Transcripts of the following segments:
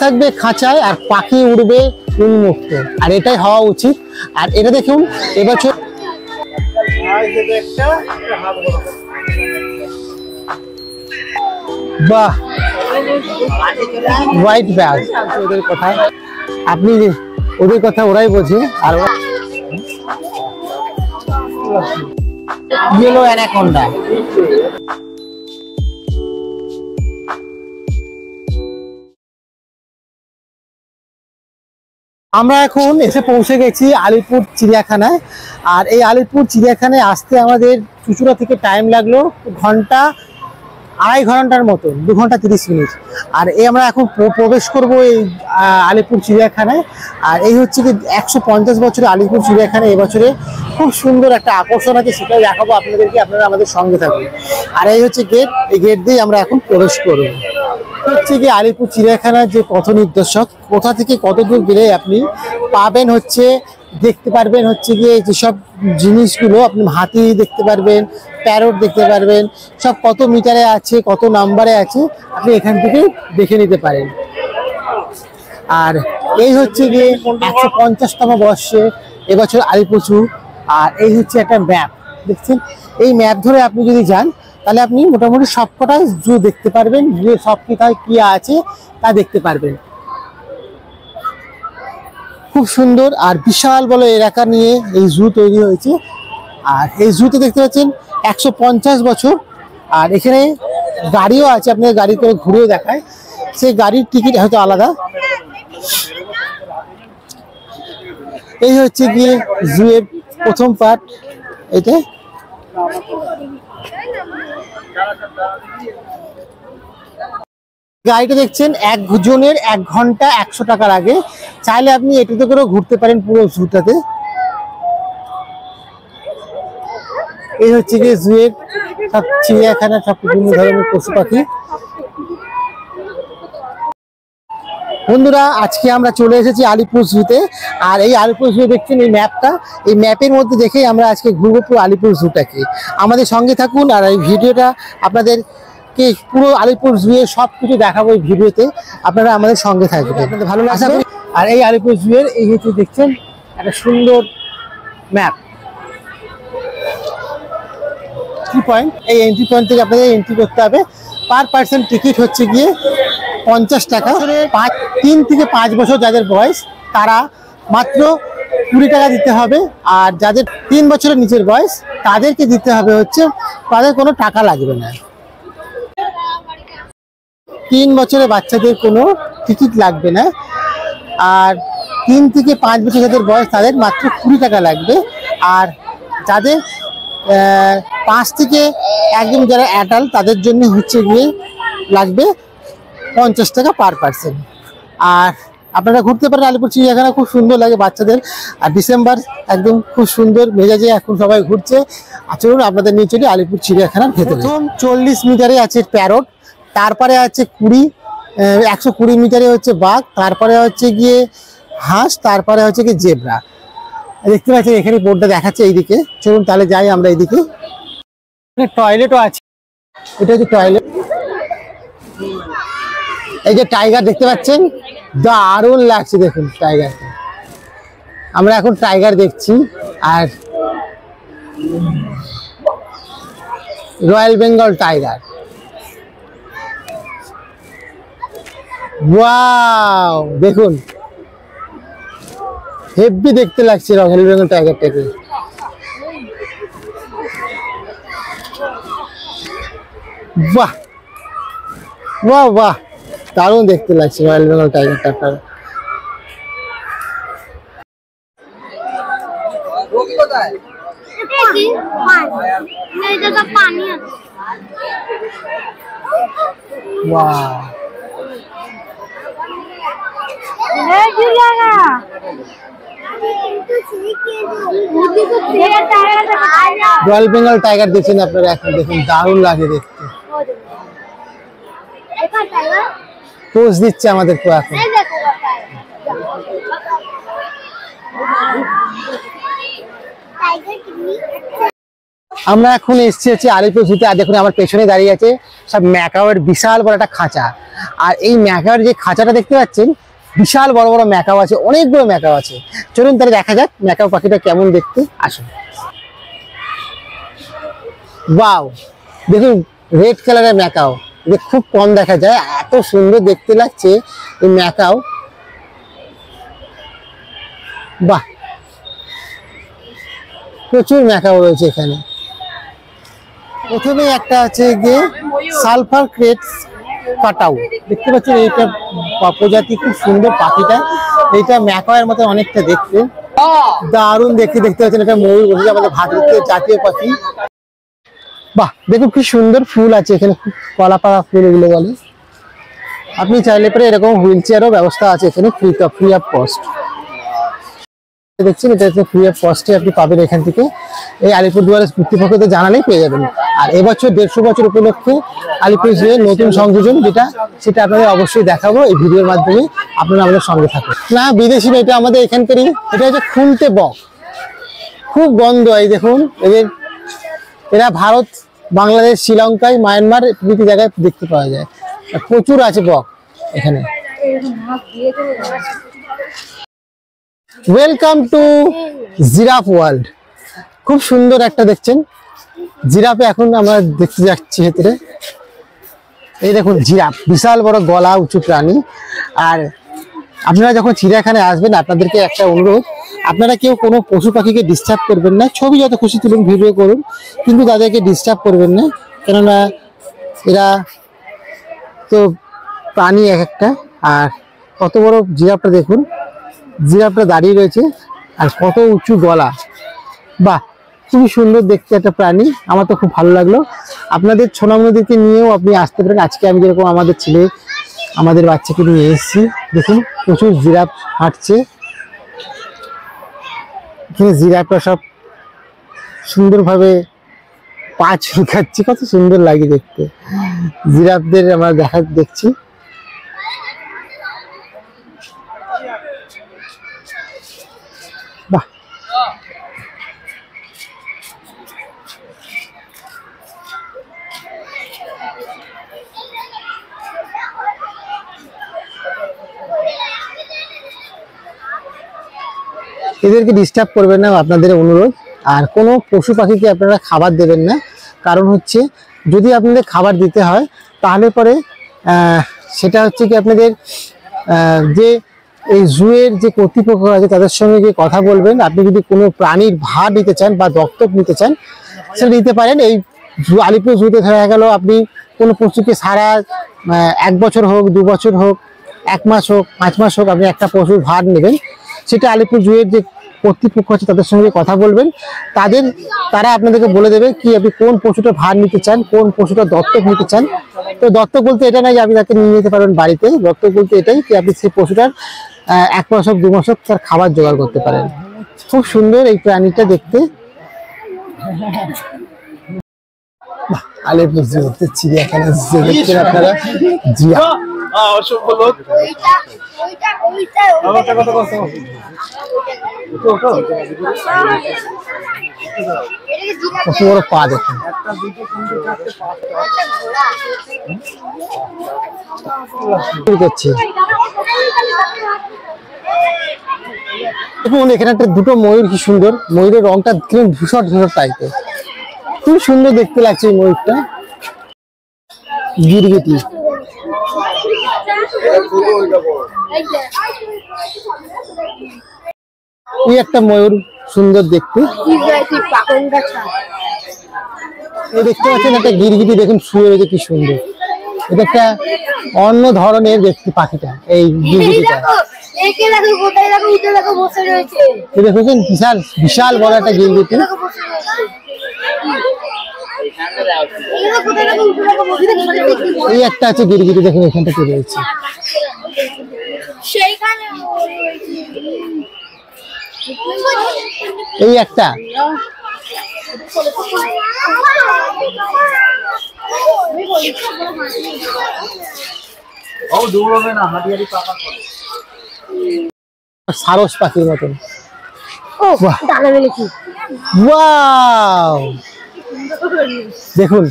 থাকবে খাঁচায় আর পাখি উড়বে উন্মুক্ত, আর এটাই হওয়া উচিত। আর এটা দেখুন এবছর বাহ হোয়াইট ব্যাগ, ওদের কথা আপনি ওদের কথা ওরাই বোঝে। আর ইয়েলো অ্যানাকোন্ডা, আমরা এখন এসে পৌঁছে গেছি আলিপুর চিড়িয়াখানায়। আর এই আলিপুর চিড়িয়াখানায় আসতে আমাদের চুঁচুড়া থেকে টাইম লাগলো আড়াই ঘন্টার মতো, 2 ঘন্টা 30 মিনিট। আর এই আমরা এখন প্রবেশ করব এই আলিপুর চিড়িয়াখানায়। আর এই হচ্ছে কি 150 বছরের আলিপুর চিড়িয়াখানা। এবছরে খুব সুন্দর একটা আকর্ষণ আছে, সেটাও দেখাবো আপনাদেরকে, আপনারা আমাদের সঙ্গে থাকবেন। আর এই হচ্ছে গেট, এই গেট দিয়ে আমরা এখন প্রবেশ করব। হচ্ছে কি আলিপুর চিড়িয়াখানার যে পথ নির্দেশক, কোথা থেকে কত দূর গেলে আপনি পাবেন হচ্ছে দেখতে পারবেন হচ্ছে গিয়ে যেসব জিনিসগুলো আপনি হাতি দেখতে পারবেন, প্যারট দেখতে পারবেন, সব কত মিটারে আছে কত নাম্বারে আছে আপনি এখান থেকে দেখে নিতে পারেন। আর এই হচ্ছে গিয়ে 150তম বর্ষে এবছর আলিপুর জু। আর এই হচ্ছে একটা ম্যাপ দেখছেন, এই ম্যাপ ধরে আপনি যদি যান তাহলে আপনি মোটামুটি সবকটা জু দেখতে পারবেন, যে সব কোথায় কি আছে তা দেখতে পারবেন। খুব সুন্দর আর বিশাল বড় এলাকা নিয়ে এই জু তৈরি হয়েছে। আর এই জুতে দেখতে পাচ্ছেন 150 বছর। আর এখানে গাড়িও আছে, আপনার গাড়ি করে ঘুরেও দেখায়, সেই গাড়ির টিকিট হয়তো আলাদা। এই হচ্ছে গিয়ে জু এর প্রথম পার্ট এটা। গাড়িটা দেখছেন একজনের 1 ঘন্টা 100 টাকার আগে। চাইলে আপনি এটাতে করেও ঘুরতে পারেন পুরো জুটাতে। এই হচ্ছে গিয়ে জু এর সব চিড়িয়াখানা, সব বিভিন্ন ধরনের পশু পাখি। বন্ধুরা আজকে আমরা চলে এসেছি আলিপুর জুতে। আর এই আলিপুর জু দেখছেন এই ম্যাপটা, এই ম্যাপের মধ্যে দেখেই আমরা আজকে ঘুরবো পুরো আলিপুর জুটাকে। আমাদের সঙ্গে থাকুন আর এই ভিডিওটা আপনাদেরকে পুরো আলিপুর জু এর সবকিছু দেখাবো এই ভিডিওতে, আপনারা আমাদের সঙ্গে থাকবেন, আপনাদের ভালো লাগবে। আর এই আলিপুর জু এর এই হচ্ছে দেখছেন একটা সুন্দর ম্যাপ। পয়েন্ট, এই এন্ট্রি পয়েন্ট থেকে আপনাদের এন্ট্রি করতে হবে। পার পার্সন টিকিট হচ্ছে গিয়ে 50 টাকা। 3 থেকে 5 বছর যাদের বয়স তারা মাত্র 20 টাকা দিতে হবে। আর যাদের 3 বছরের নিচের বয়স তাদেরকে দিতে হবে হচ্ছে, তাদের কোনো টাকা লাগবে না। 3 বছরের বাচ্চাদের কোনো টিকিট লাগবে না। আর 3 থেকে 5 বছর যাদের বয়স তাদের মাত্র 20 টাকা লাগবে। আর যাদের 5 থেকে একদম যারা অ্যাডাল্ট তাদের জন্য হচ্ছে গিয়ে লাগবে 50 টাকা পার পার্সন। আর আপনারা ঘুরতে পারেন আলিপুর চিড়িয়াখানা, খুব সুন্দর লাগে বাচ্চাদের। আর ডিসেম্বর একদম খুব সুন্দর মেজাজে এখন সবাই ঘুরছে। চলুন আপনাদের নিয়ে চলি আলিপুর চিড়িয়াখানার ভেতরে। প্রথম 40 মিটারে আছে প্যারট, তারপরে আছে 120 মিটারে হচ্ছে বাঘ, তারপরে হচ্ছে গিয়ে হাঁস, তারপরে হচ্ছে গিয়ে জেব্রা। দেখতে পাচ্ছেন এখানে বোর্ডটা দেখাচ্ছে এইদিকে। চলুন তাহলে যাই আমরা এইদিকে। টয়লেটও আছে, এটা হচ্ছে টয়লেট। এই যে টাইগার দেখতে পাচ্ছেন, দারুণ লাগছে দেখুন টাইগারটা। আমরা এখন টাইগার দেখছি। আর রয়্যাল বেঙ্গল টাইগার, ওয়াও দেখুন হেভি দেখতে লাগছে রয়্যাল বেঙ্গল টাইগারটাকে। বাহ বাহ বাহ, দারুণ দেখতে লাগছে রয়্যাল বেঙ্গল টাইগারটা। আপনার রয়্যাল বেঙ্গল টাইগার দেখছেন আপনারা, এখন দেখুন দারুণ লাগে দেখতে। পোজ দিচ্ছে আমাদের তো এখন। আমরা এখন এসেছি হচ্ছে আলিপুর জুতে। আর দেখুন আমার পেছনে দাঁড়িয়ে আছে সব ম্যাকাওয়ের বিশাল বড় একটা খাঁচা। আর এই ম্যাকাওয়ের যে খাঁচাটা দেখতে পাচ্ছেন, বিশাল বড় বড় ম্যাকাও আছে, অনেকগুলো ম্যাকাও আছে। চলুন তাহলে দেখা যাক ম্যাকাও পাখিটা কেমন দেখতে। আসুন। ওয়াও, দেখুন রেড কালারের ম্যাকাও, এটা খুব কম দেখা যায়, এত সুন্দর দেখতে লাগছে এই ম্যাকাও। বাহ, প্রচুর ম্যাকাও রয়েছে এখানে। প্রথমে একটা আছে গিয়ে সালফার ক্রেট কাটাও, দেখতে পাচ্ছেন এইটা প্রজাতি, খুব সুন্দর পাখিটা। এইটা ম্যাকাওয়ের মতো অনেকটা দেখতে, দারুণ দেখতে পাচ্ছেন। এটা ময়ূর বলে, আমাদের ভারতের জাতীয় পাখি। বাহ, দেখুন কি সুন্দর ফুল আছে এখানে, খুব কলা পাড়া ফুল এগুলো বলে। আপনি চাইলে পরে এরকম হুইল চেয়ারও ব্যবস্থা আছে এখানে, ফ্রি অফ কস্ট। দেখছেন এটা হচ্ছে ফ্রি অফ কস্টে আপনি পাবেন এখান থেকে। এই আলিপুরদুয়ারের কর্তৃপক্ষকে জানালেই পেয়ে যাবেন। আর এবছর 150 বছর উপলক্ষে আলিপুর জুয়ের নতুন সংযোজন যেটা, সেটা আপনাদের অবশ্যই দেখাবো এই ভিডিওর মাধ্যমে। আপনারা আমাদের সঙ্গে থাকুন। না বিদেশি না, এটা আমাদের এখানকারই। এটা হচ্ছে খুলতে বক, খুব গন্ধ। এই দেখুন এরা ভারত, বাংলাদেশ, শ্রীলঙ্কায়, মায়ানমার প্রভৃতি জায়গায় দেখতে পাওয়া যায়। প্রচুর আছে বক এখানে। Welcome to giraffe world. খুব সুন্দর একটা দেখছেন জিরাফে, এখন আমরা দেখতে যাচ্ছি ভেতরে। এই দেখুন জিরাফ, বিশাল বড় গলা উঁচু প্রাণী। আর আপনারা যখন চিড়িয়াখানায় আসবেন, আপনাদেরকে একটা অনুরোধ, আপনারা কেউ কোনো পশু পাখিকে ডিস্টার্ব করবেন না। ছবি যত খুশি তুলুন, ভিডিও করুন, কিন্তু তাদেরকে ডিস্টার্ব করবেন না, কেননা এরা তো প্রাণী এক একটা। আর কত বড় জিরাফটা দেখুন, জিরাফটা দাঁড়িয়ে রয়েছে, আর কত উঁচু গলা। বাহ, খুবই সুন্দর দেখতে একটা প্রাণী, আমার তো খুব ভালো লাগলো। আপনাদের ছোনামুনিদেরকে নিয়েও আপনি আসতে পারেন। আজকে আমি যেরকম আমাদের ছেলে, আমাদের বাচ্চাকে নিয়ে এসেছি। দেখুন প্রচুর জিরাফ হাঁটছে এখানে। জিরাফটা সব সুন্দরভাবে পা চুলকাচ্ছে, কত সুন্দর লাগে দেখতে জিরাফদের আমরা দেখছি। বাহ, এদেরকে ডিস্টার্ব করবেন না, আপনাদের অনুরোধ। আর কোনো পশু পাখিকে আপনারা খাবার দেবেন না, কারণ হচ্ছে যদি আপনাদের খাবার দিতে হয় তাহলে পরে সেটা হচ্ছে কি আপনাদের যে এই জুয়ের যে কর্তৃপক্ষ আছে তাদের সঙ্গে গিয়ে কথা বলবেন। আপনি যদি কোনো প্রাণীর ভার নিতে চান বা দত্তক নিতে চান, সেটা নিতে পারেন। এই আলিপুর জুতে ধরা গেল আপনি কোনো পশুকে সারা 1 বছর হোক, 2 বছর হোক, 1 মাস হোক, 5 মাস হোক, আপনি একটা পশুর ভার নেবেন। সেটা আলিপুর জুয়ের যে কর্তৃপক্ষ আছে তাদের সঙ্গে কথা বলবেন, তারা আপনাদেরকে বলে দেবে কি আপনি কোন পশুটা ভার নিতে চান, কোন পশুটা দত্তক নিতে চান। তো দত্তক বলতে এটা নয় যে আপনি তাকে নিয়ে যেতে পারবেন বাড়িতে। দত্তক বলতে এটাই কি আপনি সেই পশুটার 1 মাস হোক, 2 মাস হোক তার খাবার জোগাড় করতে পারেন। খুব সুন্দর এই প্রাণীটা দেখতে। আলিপুর জুতে চিড়িয়াখানা দেখছেন আপনারা। জিরাফ, কত বড় পা দেখুন। করছে দেখুন এখানে একটা দুটো ময়ূর, কি সুন্দর ময়ূরের রংটা কিরকম ধূসর ধূসর টাইপের, খুব সুন্দর দেখতে লাগছে এই ময়ূরটা। গিরগিটি, এই একটা ময়ূর সুন্দর দেখতে। এই দেখতে পাচ্ছেন একটা গিরগিটি, দেখুন শুয়ে রয়েছে কি সুন্দর। এটা একটা অন্য ধরনের দেখতে পাখিটা, এই গিরগিটিটা। দেখেছেন বিশাল বিশাল বড় একটা গিরগিটি। এই একটা আছে গিরগিটি, দেখুন এখানটা চলে রয়েছে। এই একটা সারস পাখির মতন। ওয়াও, দেখুন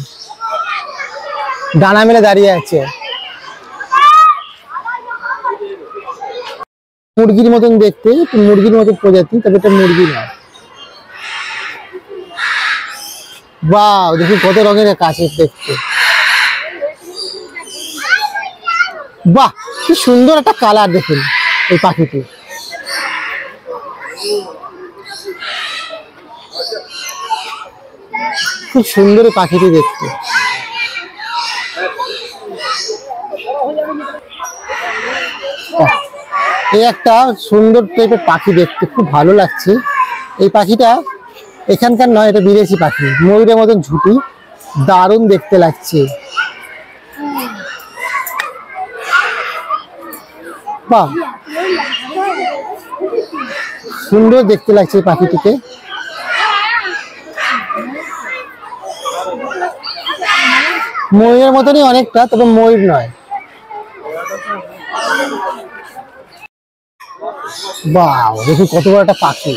ডানা মেলে দাঁড়িয়ে আছে, মুরগির মতন দেখতে, মুরগির মতন প্রজাতি, তবে এটা মুরগি না। বাহ, দেখুন কত রঙের কাছে দেখতে। বাহ, কি সুন্দর একটা কালার দেখুন এই পাখিটি। খুব সুন্দর পাখিটি দেখতে। এই একটা সুন্দর টাইপের পাখি দেখতে খুব ভালো লাগছে। এই পাখিটা এখানকার নয়, এটা বিদেশি পাখি, ময়ূরের মতন ঝুঁটি, দারুণ দেখতে লাগছে। বাহ, সুন্দর দেখতে লাগছে এই পাখিটিকে। ময়ূরের মতনই অনেকটা, তবে ময়ূর নয়। বাহ, দেখুন কত বড় একটা পাখি।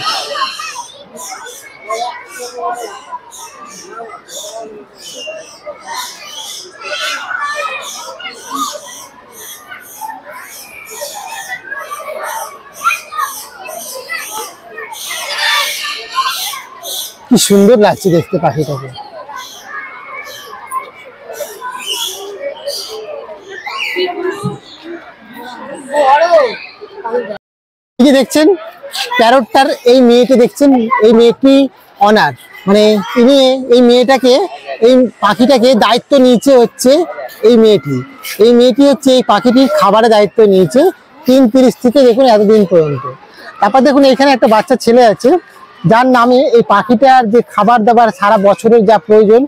কি সুন্দর লাগছে দেখতে পাখিটাকে। দেখছেন প্যারটটার এই মেয়েটি দেখছেন, এই মেয়েটি অনার, মানে তিনি এই মেয়েটাকে, এই পাখিটাকে দায়িত্ব নিয়েছে হচ্ছে এই মেয়েটি হচ্ছে এই পাখিটির খাবারের দায়িত্ব নিয়েছে ৩:৩০ থেকে দেখুন এতদিন পর্যন্ত। তারপর দেখুন এখানে একটা বাচ্চা ছেলে আছে, যার নামে এই পাখিটার যে খাবার দাবার সারা বছরের যা প্রয়োজন,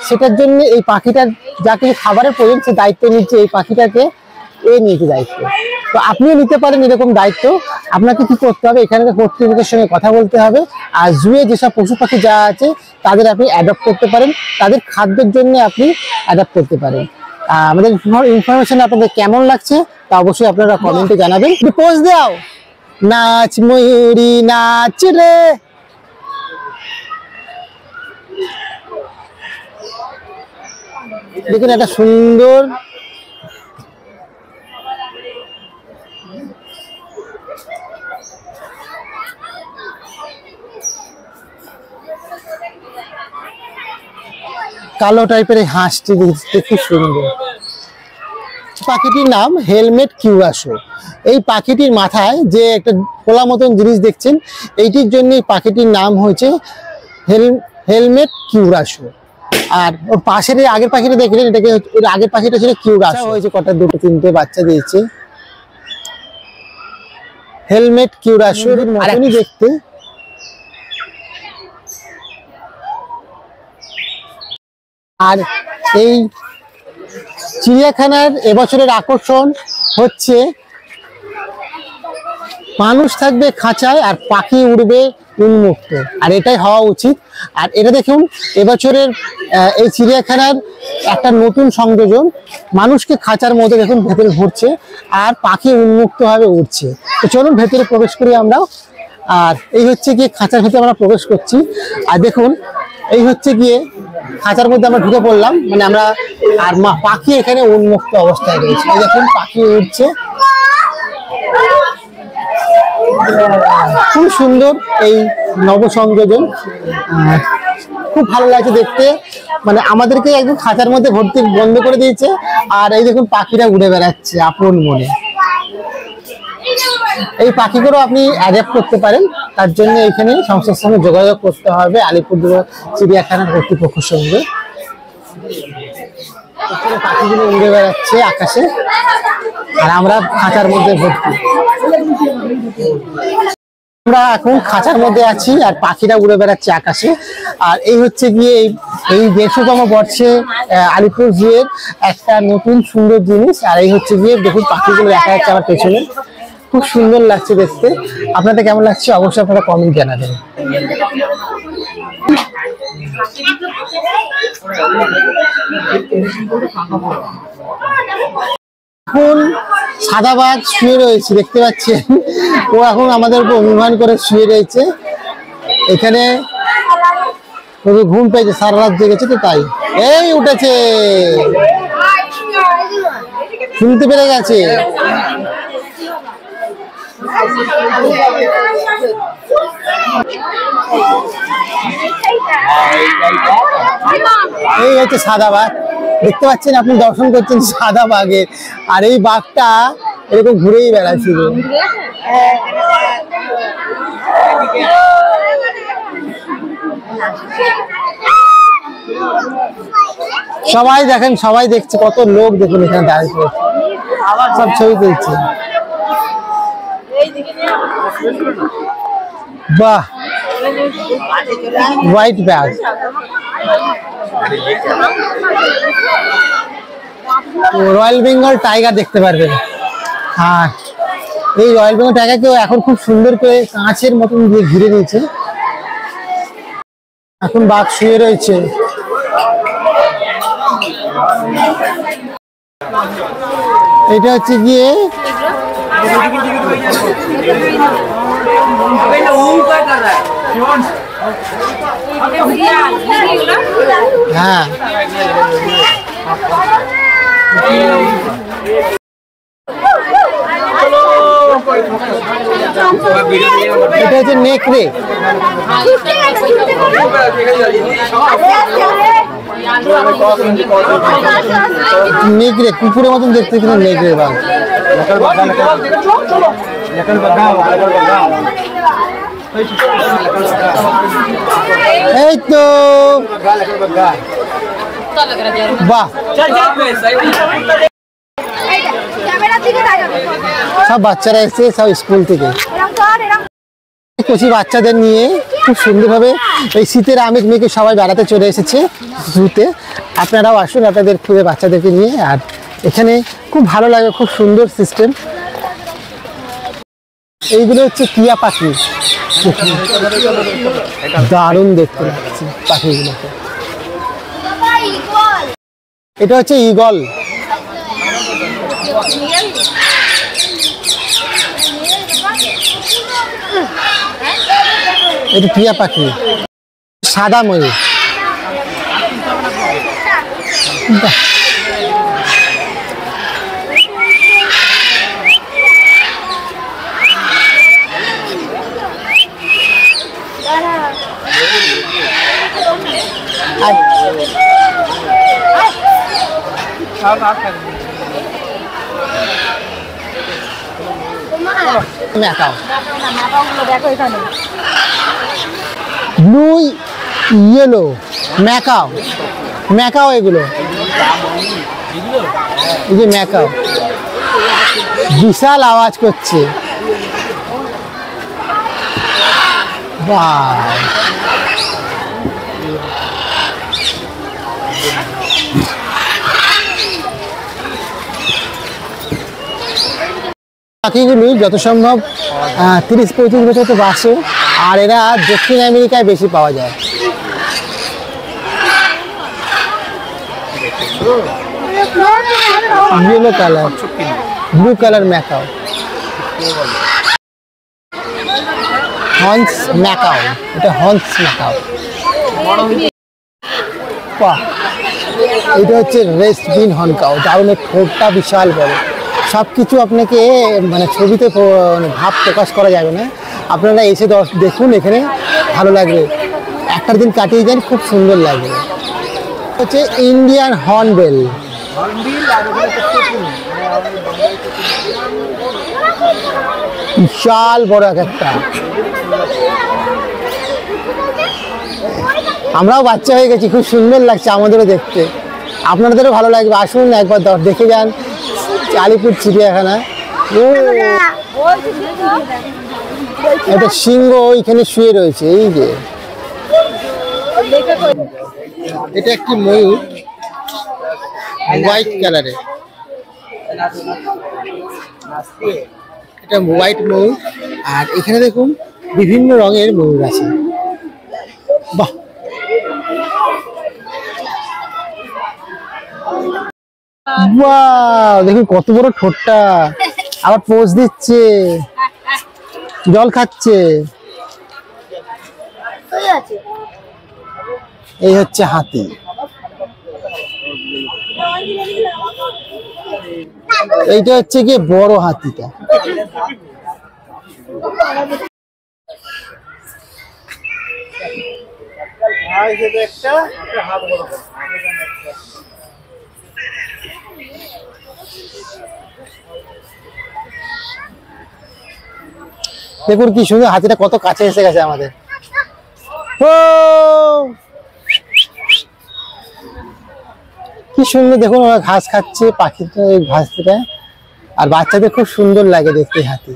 সেটার জন্য এই পাখিটার যা কিছু খাবারের প্রয়োজন সে দায়িত্ব নিচ্ছে এই পাখিটাকে, নিয়েছে দায়িত্ব। তো আপনিও নিতে পারেন এরকম দায়িত্ব। আপনাকে কি করতে হবে, এখানকার কর্তৃপক্ষের সঙ্গে কথা বলতে হবে, আর জুয়ে যেসব পশু পাখি যা আছে তাদের আপনি অ্যাডপ্ট করতে পারেন, তাদের খাদ্যের জন্য আপনি অ্যাডপ্ট করতে পারেন। আমাদের ইনফরমেশন আপনাদের কেমন লাগছে তা অবশ্যই আপনারা কমেন্টে জানাবেন। পোস্ট দাও, নাচ ময়ূরী নাচ রে। দেখুন একটা সুন্দর কালো টাইপের হাঁসটি দেখতে খুব সুন্দর। পাখিটির নাম হেলমেট কিউরাসো। এই পাখিটির মাথায় যে একটা খোলা মতন জিনিস দেখছেন, এইটির জন্য পাখিটির নাম হয়েছে হেলমেট কিউরাসো। আর ওর পাশের আগের পাখিটা দেখলেন, এটাকে ওর আগের পাখিটা ছিল কিউরাসো। হয়েছে কটা, দুটো তিনটে বাচ্চা দিয়েছে। হেলমেট কিউরাসো মতনই দেখতে। আর এই চিড়িয়াখানার এবছরের আকর্ষণ হচ্ছে মানুষ থাকবে খাঁচায় আর পাখি উড়বে উন্মুক্ত, আর এটাই হওয়া উচিত। আর এটা দেখুন এবছরের এই চিড়িয়াখানার একটা নতুন সংযোজন, মানুষকে খাঁচার মধ্যে দেখুন ভেতরে ঘুরছে আর পাখি উন্মুক্তভাবে উড়ছে। তো চলুন ভেতরে প্রবেশ করি আমরা। আর এই হচ্ছে গিয়ে খাঁচার ভেতরে আমরা প্রবেশ করছি। আর দেখুন এই হচ্ছে গিয়ে খাঁচার মধ্যে আমরা ঢুকে পড়লাম, মানে আমরা, আর পাখি এখানে উন্মুক্ত অবস্থায় রয়েছে। এই দেখুন পাখি উড়ছে, খুব সুন্দর এই নবসংযোজন, খুব ভালো লাগছে দেখতে। মানে আমাদেরকে একদম খাঁচার মধ্যে ভর্তি বন্ধ করে দিয়েছে, আর এই দেখুন পাখিরা উড়ে বেড়াচ্ছে আপন মনে। এই পাখিগুলো আপনি অ্যাডাপ্ট করতে পারেন, তার জন্য এখানে সংস্থার সঙ্গে যোগাযোগ করতে হবে আলিপুরদুয়ার চিড়িয়াখানার কর্তৃপক্ষের সঙ্গে। পাখিগুলো উড়ে বেড়াচ্ছে আকাশে, আর আমরা খাঁচার মধ্যে ভর্তি। আমরা এখন খাঁচার মধ্যে আছি আর পাখিরা উড়ে বেড়াচ্ছে আকাশে। আর এই হচ্ছে গিয়ে এই 150তম বর্ষে আলিপুর জুয়ের একটা নতুন সুন্দর জিনিস। আর এই হচ্ছে গিয়ে দেখুন পাখিগুলো দেখা যাচ্ছে আমার পেছনে, খুব সুন্দর লাগছে দেখতে। আপনাদের কেমন লাগছে অবশ্যই আপনারা কমেন্ট জানাবেন। এখন সাদাবাগ শুয়ে রয়েছে, দেখতে পাচ্ছেন ও এখন আমাদের উপর অভিমান করে শুয়ে রয়েছে। এখানে তবে ঘুম পেয়েছে, সারা রাত জেগেছে তো তাই। এই উঠেছে, শুনতে পেরে গেছে। এই হচ্ছে সাদা বাঘ, দেখতে পাচ্ছেন আপনি, দর্শন করছেন সাদা বাঘের। আর এই বাঘটা এরকম ঘুরেই বেড়াচ্ছিল। সবাই দেখেন, সবাই দেখছে, কত লোক দেখুন এখানে দাঁড়িয়ে সব ছবি তুলছে। বাহ, white bag. Royal Bengal tiger দেখতে পারবেন। আর এই রয়্যাল বেঙ্গল টাইগারকেও এখন খুব সুন্দর করে কাঁচের মতন দিয়ে ঘিরে দিয়েছে। এখন বাঘ শুয়ে রয়েছে। এটা হচ্ছে গিয়ে হ্যাঁ, এটা হচ্ছে নেকড়ে। নেকড়ে কুকুরের মতন দেখতে, কিন্তু নেকড়ে বাঘ। এই তো বাহ, সব বাচ্চারা এসেছে, সব স্কুল থেকে। কচি বাচ্চাদের নিয়ে খুব সুন্দরভাবে এই শীতের আমেজ মেখে সবাই বেড়াতে চলে এসেছে জুতে। আপনারাও আসুন আপনাদের খুবই বাচ্চাদেরকে নিয়ে। আর এখানে খুব ভালো লাগে, খুব সুন্দর সিস্টেম। এইগুলো হচ্ছে টিয়া পাখি, দারুণ দেখতে লাগছে পাখিগুলোকে। এটা হচ্ছে ঈগল। এটা টিয়া পাখি, সাদা ময়ূর। ব্লু ইয়েলো ম্যাকাও, ম্যাকাও এগুলো, এই যে ম্যাকাও বিশাল আওয়াজ করছে। বাহ, পাখিগুলি যত সম্ভব 30-35 বছর তো বাসে। আর এরা দক্ষিণ আমেরিকায় বেশি পাওয়া যায়। Yellow colour, blue colour macaw, horns macaw, এটা হর্নস ম্যাকাও। বাহ, এটা হচ্ছে রেস্ট বিন হর্নকাও, দারুণ, ঠোঁটটা বিশাল বড়। সবকিছু আপনাকে মানে ছবিতে ভাব প্রকাশ করা যাবে না, আপনারা এসে দেখুন, এখানে ভালো লাগবে। একটা দিন কাটিয়ে যান, খুব সুন্দর লাগবে। হচ্ছে ইন্ডিয়ান হর্নবিল, বিশাল বড় একটা। আমরাও বাচ্চা হয়ে গেছি, খুব সুন্দর লাগছে আমাদেরও দেখতে। আপনাদেরও ভালো লাগবে, আসুন একবার দেখে যান আলিপুর চিড়িয়াখানা। একটা সিংহ ওইখানে শুয়ে রয়েছে, এই যে এটা একটি ময়ূর, হোয়াইট কালারের, এটা হোয়াইট ময়ূর। আর এখানে দেখুন বিভিন্ন রঙের ময়ূর আছে। বাহ, বাহ, দেখুন কত বড় ঠোঁটটা, আবার পোজ দিচ্ছে, জল খাচ্ছে। এই হচ্ছে হাতি। এইটা হচ্ছে গিয়ে বড় হাতিটা। দেখুন কি সুন্দর, হাতিটা কত কাছে এসে গেছে আমাদের। কি সুন্দর দেখুন, ওরা ঘাস খাচ্ছে, পাখিটা ঘাসটা, আর বাচ্চাদের খুব সুন্দর লাগে দেখতে হাতি।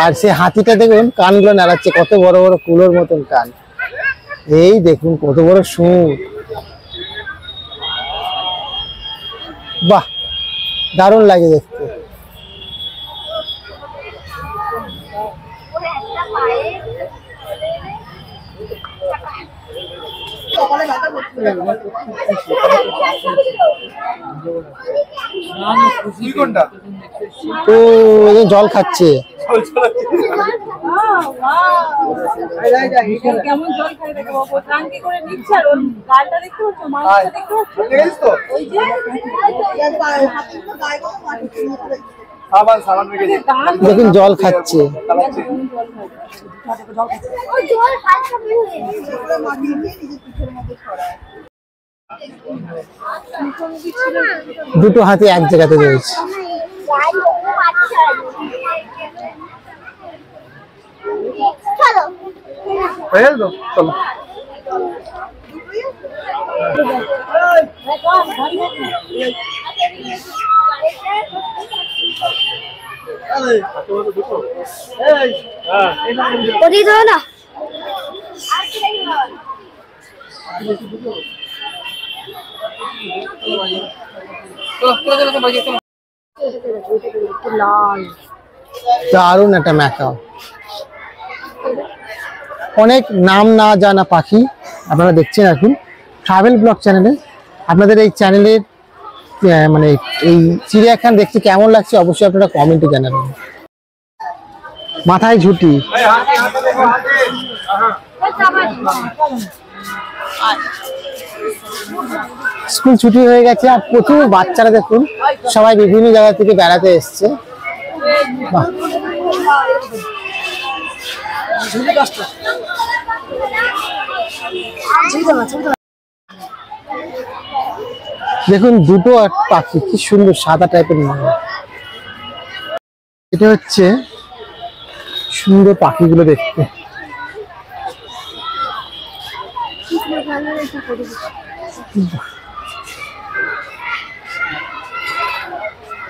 আর সে হাতিটা দেখুন কানগুলো নাড়াচ্ছে, কত বড় বড় কুলোর মতন কান। এই দেখুন কত বড় সুর, বাহ দারুণ লাগে দেখতে। ও জল খাচ্ছে। কেমন জল খাই দেখো, ট্যাঙ্কি করে নিচ্ছে, আর ওর গালটা দেখতে পাচ্ছ, মাংসটা দেখতে পাচ্ছ, ওই যে দেখুন জল খাচ্ছে। দুটো হাতি এক জায়গাতে রয়েছে। দারুণ একটা ম্যাকাও। অনেক নাম না জানা পাখি আপনারা দেখছেন এখন ট্রাভেল ব্লগ চ্যানেলে। আপনাদের এই চ্যানেলের মানে এই চিড়িয়াখানা দেখতে কেমন লাগছে অবশ্যই আপনারা কমেন্টে জানাবেন। মাথায় ঝুটি, স্কুল ছুটি হয়ে গেছে আর প্রচুর বাচ্চারা দেখুন সবাই বিভিন্ন জায়গা থেকে বেড়াতে এসছে। দেখুন দুটো পাখি কি সুন্দর সাদা টাইপের মনে, এটা হচ্ছে সুন্দর পাখিগুলো দেখতে।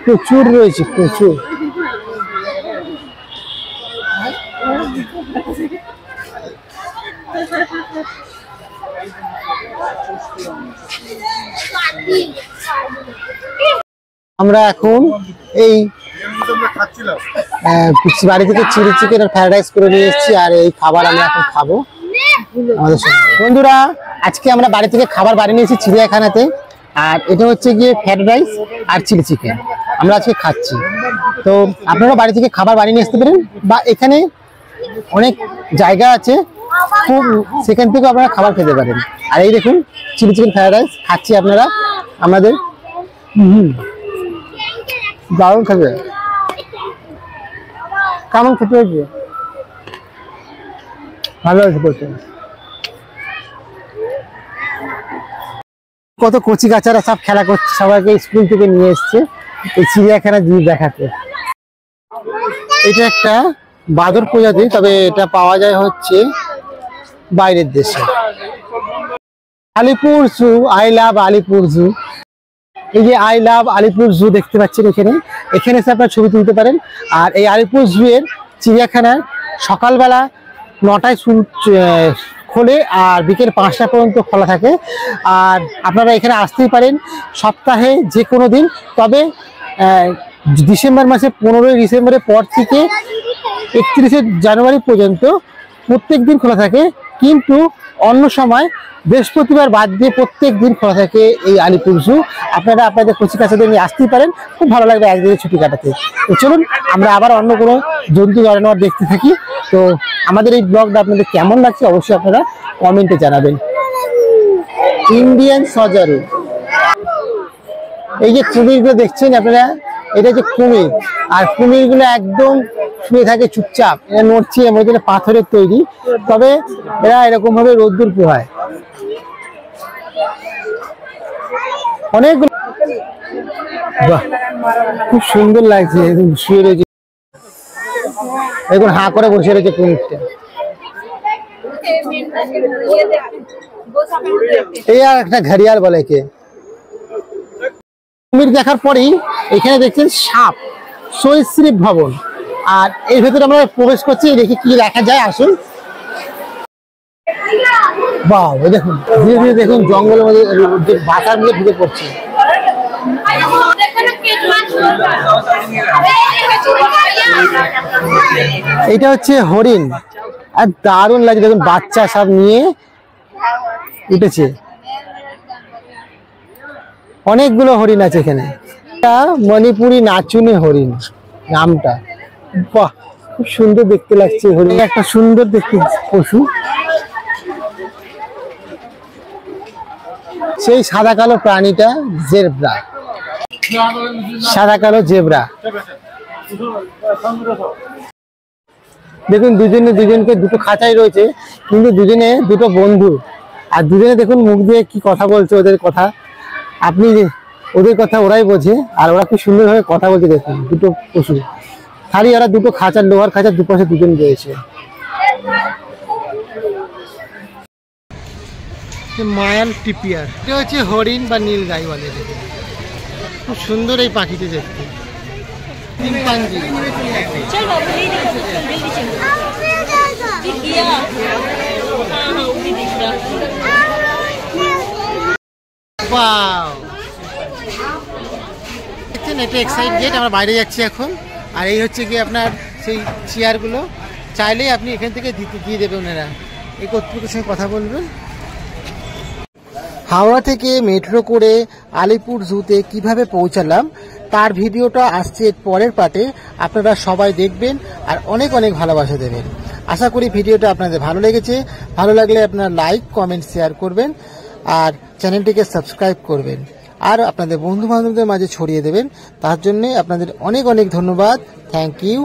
প্রচুর রয়েছে, প্রচুর। আমরা এখন এই বাড়ি থেকে চিলি চিকেন আর ফ্রাইড রাইস করে নিয়ে এসেছি, আর এই খাবার আমরা এখন খাবো আমাদের সঙ্গে। বন্ধুরা আজকে আমরা বাড়ি থেকে খাবার বানিয়ে নিয়েছি চিড়িয়াখানাতে, আর এটা হচ্ছে গিয়ে ফ্রাইড রাইস আর চিলি চিকেন আমরা আজকে খাচ্ছি। তো আপনারা বাড়ি থেকে খাবার বানিয়ে নিয়ে আসতে পারেন, বা এখানে অনেক জায়গা আছে খুব, সেখান থেকে আপনারা খাবার খেতে পারেন। আর এই দেখুন চিলি চিকেন ফ্রাইড রাইস খাচ্ছি আপনারা আমাদের। দারুণ খেতে, কেমন খেতে হয়েছে? ভালো হয়েছে। কত কচি কাচারা সব খেলা করছে, সবাইকে স্কুল থেকে নিয়ে এসছে এই চিড়িয়াখানা জিনিস দেখাতে। এটা একটা বাদর প্রজাতি, তবে এটা পাওয়া যায় হচ্ছে বাইরের দেশে। আলিপুর জু, আই লাভ আলিপুর জু। এই যে আই লাভ আলিপুর জু দেখতে পাচ্ছেন এখানে, এখানে এসে আপনারা ছবি তুলতে পারেন। আর এই আলিপুর জু এর চিড়িয়াখানার সকালবেলা 9টায় খোলে আর বিকেল 5টা পর্যন্ত খোলা থাকে। আর আপনারা এখানে আসতেই পারেন সপ্তাহে যে কোনো দিন, তবে ডিসেম্বর মাসে 15ই ডিসেম্বরের পর থেকে 31শে জানুয়ারি পর্যন্ত প্রত্যেক দিন খোলা থাকে কিন্তু অন্য সময় বৃহস্পতিবার বাদ দিয়ে প্রত্যেক দিন খোলা থাকে এই আলিপুর জু। আপনারা আপনাদের কচি কাচাদের নিয়ে আসতেই পারেন, খুব ভালো লাগবে একদিনের ছুটি কাটাতে। তো চলুন আমরা আবার অন্য কোনো জন্তু জানোয়ার দেখতে থাকি। তো আমাদের এই ব্লগটা আপনাদের কেমন লাগছে অবশ্যই আপনারা কমেন্টে জানাবেন। ইন্ডিয়ান সজারু, এই যে কুমিরগুলো দেখছেন আপনারা, এটা হচ্ছে কুমির। আর কুমিরগুলো একদম শুয়ে থাকে চুপচাপ, এরা নড়ছে, মধ্যে পাথরের তৈরি, তবে এরা এরকম ভাবে রোদ্দুর পোহায়। অনেকগুলো, বাহ খুব সুন্দর লাগছে, শুয়ে রয়েছে, দেখুন হাঁ করে বসে রয়েছে কুমিরটা। এই আর একটা ঘড়িয়াল বলে কে। কুমির দেখার পরেই এখানে দেখছেন সাপ, সরীসৃপ ভবন। আর এর ভেতরে আমরা প্রবেশ করছি, দেখি কি দেখা যায়, আসুন। বাহ, দেখুন ধীরে ধীরে দেখুন জঙ্গলের মধ্যে বাসার মধ্যে ঢুকে পড়ছে। এটা হচ্ছে হরিণ, আর দারুণ লাগছে, দেখুন বাচ্চা সব নিয়ে উঠেছে। অনেকগুলো হরিণ আছে এখানে। মণিপুরি নাচুনি হরিণ নামটা, বাহ খুব সুন্দর দেখতে লাগছে। হরিণ একটা সুন্দর দেখতে পশু, সেই সাদা কালো প্রাণীটা জেব্রা, সাদা কালো জেব্রা। দেখুন দুজনকে দুটো খাঁচাই রয়েছে, কিন্তু দুজনে দুটো বন্ধু। আর দুজনে দেখুন মুখ দিয়ে কি কথা বলছে, ওদের কথা আপনি, ওদের কথা ওরাই বোঝে, আর ওরা খুব সুন্দরভাবে কথা বলছে। দেখুন দুটো পশু, খালি ওরা দুটো খাঁচার, লোহার খাঁচার দুপাশে দুজন রয়েছে। মায়াল টিপিয়ার, এটা হচ্ছে হরিণ বা নীল গাই বলে। খুব সুন্দর এই পাখিটি দেখতে। চিম্পাঞ্জি, এটা এক্সাইড গেট, আমরা বাইরে যাচ্ছি এখন। আর এই হচ্ছে কি আপনার সেই চেয়ারগুলো, চাইলেই আপনি এখান থেকে দিয়ে দেবেন, ওনারা এই কর্তৃপক্ষের সঙ্গে কথা বলবেন। হাওড়া থেকে মেট্রো করে আলিপুর জুতে কিভাবে পৌঁছালাম তার ভিডিওটা আসছে পরের পার্টে, আপনারা সবাই দেখবেন আর অনেক অনেক ভালোবাসা দেবেন। আশা করি ভিডিওটা আপনাদের ভালো লেগেছে। ভালো লাগলে আপনারা লাইক, কমেন্ট, শেয়ার করবেন আর চ্যানেলটিকে সাবস্ক্রাইব করবেন আর আপনাদের বন্ধু বান্ধবদের মাঝে ছড়িয়ে দেবেন। তার জন্যে আপনাদের অনেক অনেক ধন্যবাদ। Thank you.